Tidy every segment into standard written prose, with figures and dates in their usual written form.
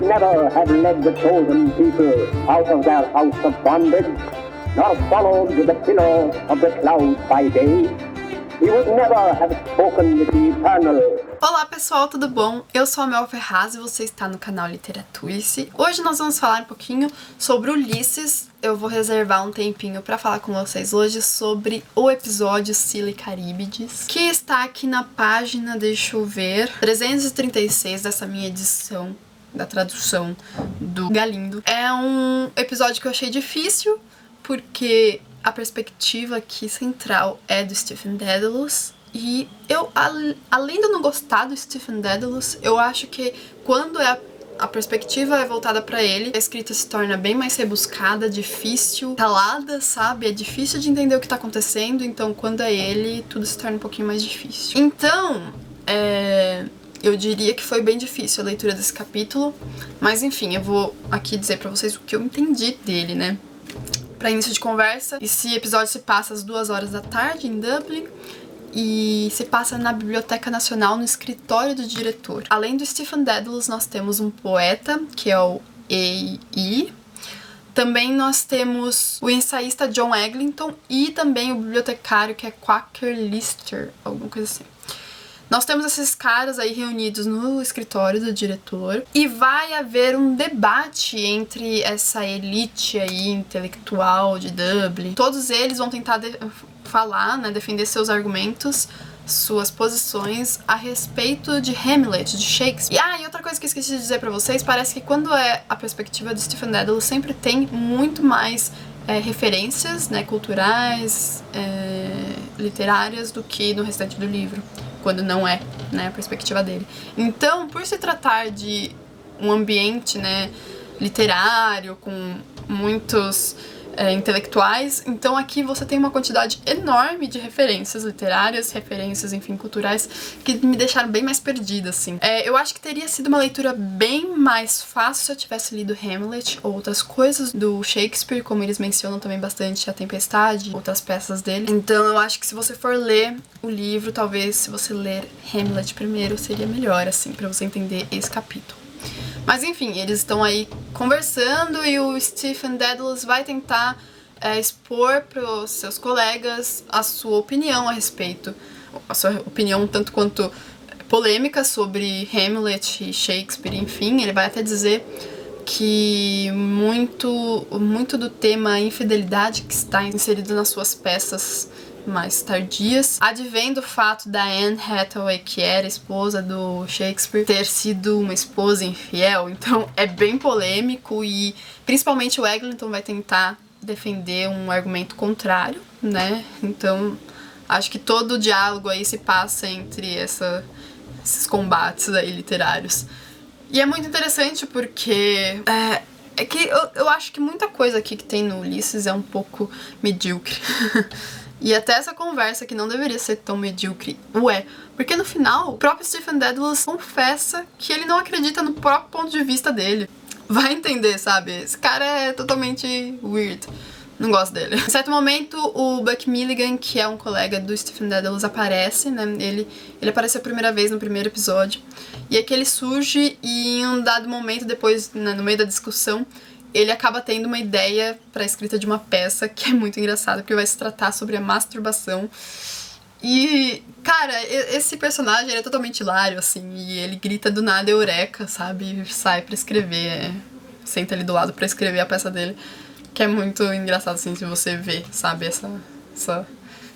would never have led the chosen people out of their house of bondage, nor followed the pillar of the cloud by day. He would never have spoken with the eternal. Olá pessoal, tudo bom? Eu sou a Mel Ferraz e você está no canal Literaturice. Hoje nós vamos falar um pouquinho sobre Ulisses. Eu vou reservar um tempinho para falar com vocês hoje sobre o episódio Scylla e Caríbides, que está aqui na página, deixa eu ver, 336 dessa minha edição da tradução do Galindo. É um episódio que eu achei difícil, porque a perspectiva aqui central é do Stephen Dedalus. E eu, além de eu não gostar do Stephen Dedalus, eu acho que quando a perspectiva é voltada pra ele, a escrita se torna bem mais rebuscada, difícil, calada, sabe? É difícil de entender o que tá acontecendo, então quando é ele, tudo se torna um pouquinho mais difícil. Então, eu diria que foi bem difícil a leitura desse capítulo, mas enfim, eu vou aqui dizer pra vocês o que eu entendi dele, né? Pra início de conversa, esse episódio se passa às 2 horas da tarde em Dublin e se passa na Biblioteca Nacional, no escritório do diretor. Além do Stephen Dedalus, nós temos um poeta, que é o A.E. Também nós temos o ensaísta John Eglinton e também o bibliotecário, que é Quaker Lister, alguma coisa assim. Nós temos esses caras aí reunidos no escritório do diretor e vai haver um debate entre essa elite aí intelectual de Dublin. Todos eles vão tentar falar, né, defender seus argumentos, suas posições a respeito de Hamlet, de Shakespeare. E outra coisa que eu esqueci de dizer pra vocês, parece que quando é a perspectiva do Stephen Dedalus sempre tem muito mais referências, né, culturais, literárias do que no restante do livro, quando não é, né, a perspectiva dele. Então, por se tratar de um ambiente, né, literário, com muitos intelectuais, então aqui você tem uma quantidade enorme de referências literárias, referências, enfim, culturais, que me deixaram bem mais perdida, assim. Eu acho que teria sido uma leitura bem mais fácil se eu tivesse lido Hamlet ou outras coisas do Shakespeare, como eles mencionam também bastante A Tempestade, outras peças dele. Então eu acho que se você for ler o livro, talvez se você ler Hamlet primeiro, seria melhor, assim, pra você entender esse capítulo. Mas enfim, eles estão aí conversando e o Stephen Dedalus vai tentar expor para os seus colegas a sua opinião a respeito, a sua opinião tanto quanto polêmica sobre Hamlet e Shakespeare, enfim. Ele vai até dizer que muito do tema infidelidade que está inserido nas suas peças mais tardias advém do fato da Anne Hathaway, que era esposa do Shakespeare, ter sido uma esposa infiel. Então é bem polêmico e principalmente o Eglinton vai tentar defender um argumento contrário, né? Então acho que todo o diálogo aí se passa entre esses combates aí literários. E é muito interessante porque é que eu acho que muita coisa aqui que tem no Ulisses é um pouco medíocre. E até essa conversa que não deveria ser tão medíocre, porque no final o próprio Stephen Dedalus confessa que ele não acredita no próprio ponto de vista dele. Vai entender, sabe? Esse cara é totalmente weird. Não gosto dele. Em certo momento, o Buck Milligan, que é um colega do Stephen Dedalus, aparece, né? Ele apareceu a primeira vez no primeiro episódio. E aqui ele surge e em um dado momento, depois, né, no meio da discussão, ele acaba tendo uma ideia para a escrita de uma peça que é muito engraçada, porque vai se tratar sobre a masturbação. E, cara, esse personagem ele é totalmente hilário, assim, e ele grita do nada eureka, sabe? E sai pra escrever, senta ali do lado pra escrever a peça dele, que é muito engraçado, assim, se você vê, sabe, esse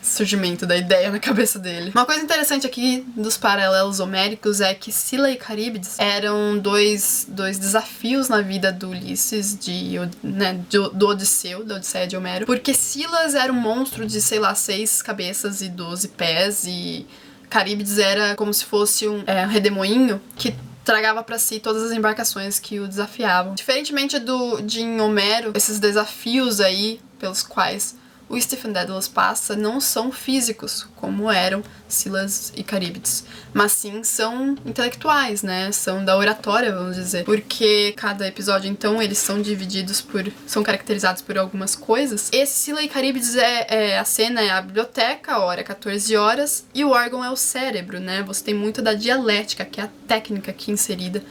surgimento da ideia na cabeça dele. Uma coisa interessante aqui dos paralelos homéricos é que Scylla e Caríbides eram dois desafios na vida do Ulisses, do Odisseu, da Odisseia de Homero, porque Scylla era um monstro de, sei lá, 6 cabeças e 12 pés, e Caríbides era como se fosse um redemoinho que tragava pra si todas as embarcações que o desafiavam. Diferentemente de em Homero, esses desafios aí pelos quais o Stephen Dedalus passa não são físicos, como eram Scylla e Caríbides, mas sim são intelectuais, né? São da oratória, vamos dizer. Porque cada episódio, então, eles são são caracterizados por algumas coisas. Esse Scylla e Caríbides a cena é a biblioteca, a hora é 14 horas, e o órgão é o cérebro, né? Você tem muito da dialética, que é a técnica aqui inserida,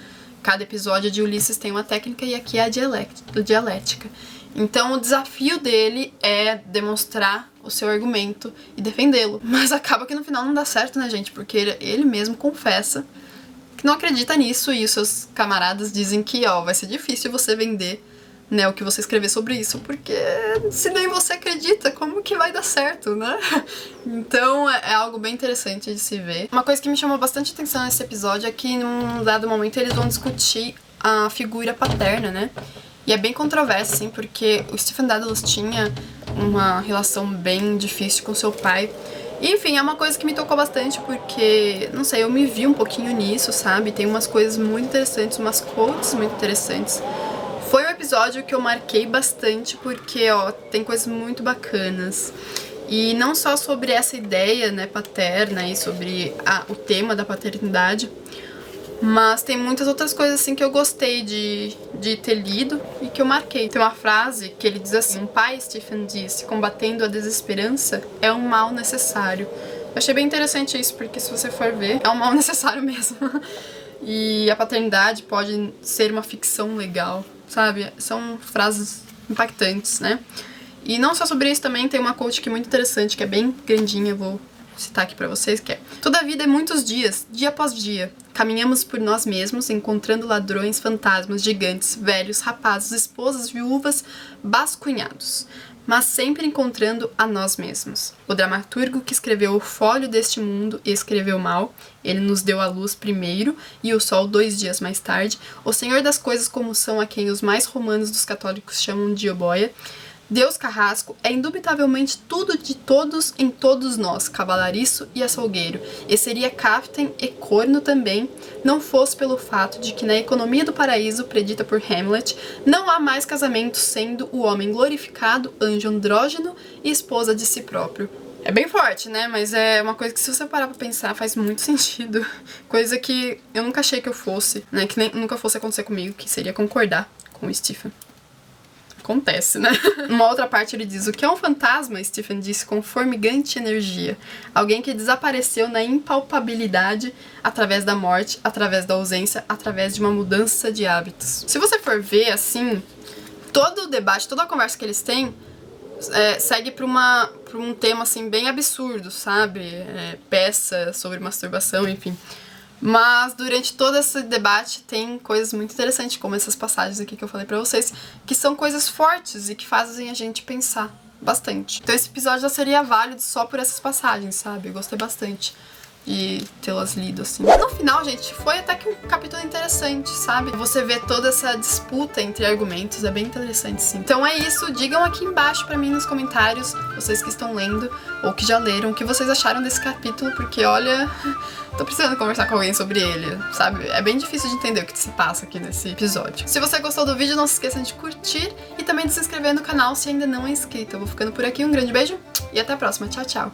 cada episódio de Ulisses tem uma técnica e aqui é a dialética. Então o desafio dele é demonstrar o seu argumento e defendê-lo. Mas acaba que no final não dá certo, né, gente? Porque ele mesmo confessa que não acredita nisso e os seus camaradas dizem que, ó, vai ser difícil você vender, né, o que você escrever sobre isso, porque se nem você acredita, como que vai dar certo, né? Então é algo bem interessante de se ver. Uma coisa que me chamou bastante atenção nesse episódio é que num dado momento eles vão discutir a figura paterna, né? E é bem controverso, assim, porque o Stephen Dedalus tinha uma relação bem difícil com seu pai. E, enfim, é uma coisa que me tocou bastante porque, não sei, eu me vi um pouquinho nisso, sabe? Tem umas coisas muito interessantes, umas quotes muito interessantes. Foi um episódio que eu marquei bastante porque, ó, tem coisas muito bacanas. E não só sobre essa ideia, né, paterna e sobre o tema da paternidade, mas tem muitas outras coisas assim que eu gostei de ter lido e que eu marquei. Tem uma frase que ele diz assim: um pai, Stephen disse, combatendo a desesperança é um mal necessário. Eu achei bem interessante isso, porque se você for ver, é um mal necessário mesmo. E a paternidade pode ser uma ficção legal, sabe? São frases impactantes, né? E não só sobre isso, também tem uma quote que é muito interessante, que é bem grandinha, vou citar aqui pra vocês, que é: toda a vida é muitos dias, dia após dia. Caminhamos por nós mesmos, encontrando ladrões, fantasmas, gigantes, velhos, rapazes, esposas, viúvas, bascunhados, mas sempre encontrando a nós mesmos. O dramaturgo que escreveu o folho deste mundo e escreveu mal, ele nos deu a luz primeiro e o sol 2 dias mais tarde, o senhor das coisas como são a quem os mais romanos dos católicos chamam de Oboia, Deus Carrasco é indubitavelmente tudo de todos em todos nós, cavalariço e açougueiro, e seria captain e corno também, não fosse pelo fato de que na economia do paraíso, predita por Hamlet, não há mais casamento sendo o homem glorificado, anjo andrógeno e esposa de si próprio. É bem forte, né? Mas é uma coisa que, se você parar pra pensar, faz muito sentido. Coisa que eu nunca achei que eu fosse, né? Que nem nunca fosse acontecer comigo, que seria concordar com o Stephen. Acontece, né? Numa outra parte ele diz: o que é um fantasma? Stephen disse com formigante energia. Alguém que desapareceu na impalpabilidade através da morte, através da ausência, através de uma mudança de hábitos. Se você for ver, assim, todo o debate, toda a conversa que eles têm segue pra um tema, assim, bem absurdo, sabe? Peça sobre masturbação, enfim. Mas durante todo esse debate tem coisas muito interessantes, como essas passagens aqui que eu falei pra vocês, que são coisas fortes e que fazem a gente pensar bastante. Então esse episódio já seria válido só por essas passagens, sabe? Eu gostei bastante de tê-las lido, assim. No final, gente, foi até que um capítulo interessante, sabe? Você vê toda essa disputa entre argumentos, é bem interessante, sim. Então é isso, digam aqui embaixo pra mim nos comentários, vocês que estão lendo ou que já leram, o que vocês acharam desse capítulo, porque olha, tô precisando conversar com alguém sobre ele, sabe? É bem difícil de entender o que se passa aqui nesse episódio. Se você gostou do vídeo, não se esqueçam de curtir e também de se inscrever no canal se ainda não é inscrito. Eu vou ficando por aqui, um grande beijo e até a próxima. Tchau, tchau!